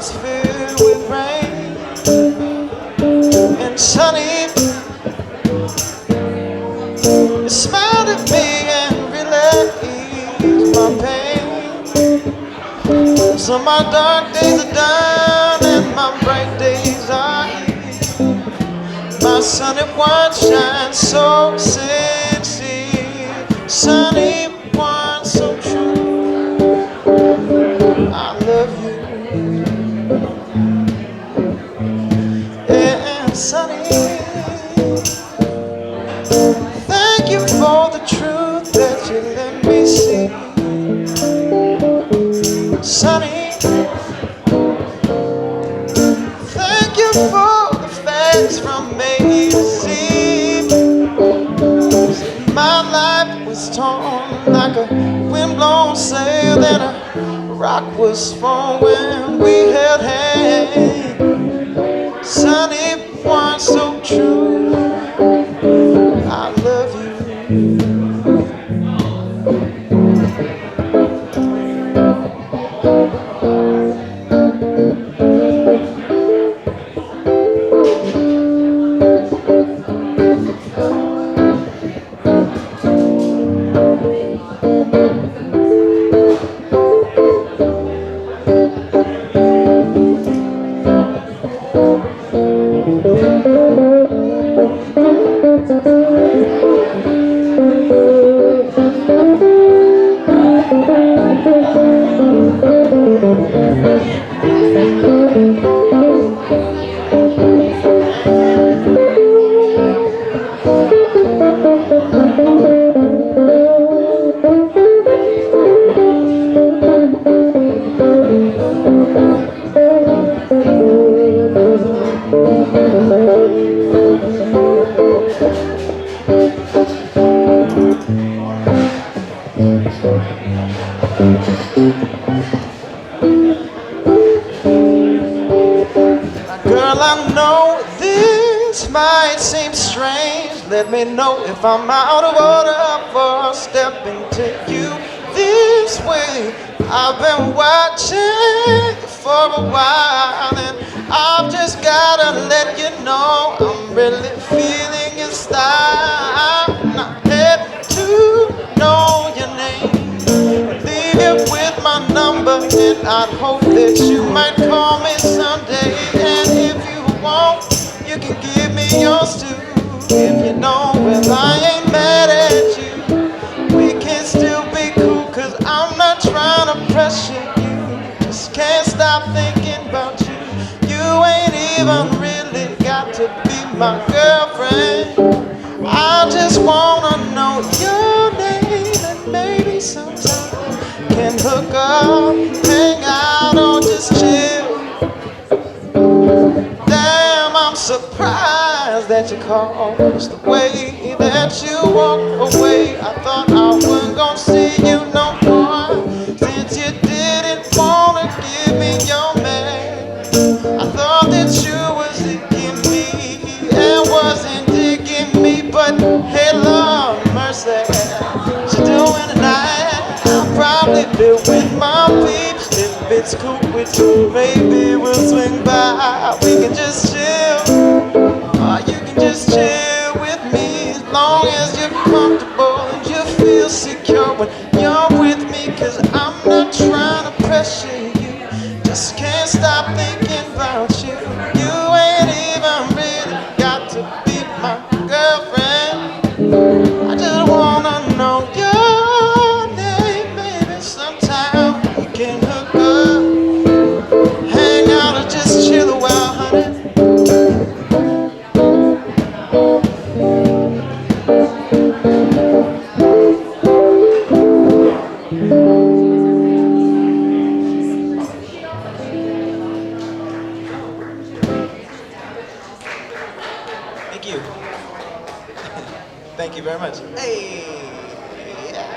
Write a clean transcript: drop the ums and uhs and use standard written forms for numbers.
was filled with rain and sunny. You smiled at me and really eased my pain. So my dark days are done and my bright days are here. My sunny one shines so sincere, sunny one so true. I love you, and sunny. Thank you for the truth that you let me see, sunny. Thank you for the facts from A to Z. My life was torn like a windblown sail, and a rock was formed when we held hands. Sunny one so true. I love you. Girl, I know this might seem strange. Let me know if I'm out of order for stepping to you this way. I've been watching for a while, and I've just gotta let you know I'm really feeling your style. And I had to know your name, leave you with my number, and I'd hope that you might call me someday. And if you want, you can give me yours too. If you don't, well, I ain't mad at you. We can still be cool, cause I'm not trying to pressure you. Just can't stop thinking about you. You ain't even really got to be my girlfriend. I just wanna know your name, and maybe sometime can hook up, hang out, or just chill. Damn, I'm surprised that you called. It's the way that you walk away. I thought I wasn't gonna see you no more, since you didn't wanna give me your man. I thought that you was digging me and wasn't digging me, but hey, Lord mercy, what you doing tonight? I'll probably be with my peeps. If it's cool with you, maybe we'll swing by. We can just chill, or you can just chill with me, as long as you're comfortable and you feel secure when you're with me. Cause I'm not trying to pressure you, just can't stop thinking about you. You ain't even really got to be my girlfriend. I just wanna know your name, baby. Sometime we can hook up, hang out, or just chill a while, honey. Thank you. Thank you very much. Hey, yeah.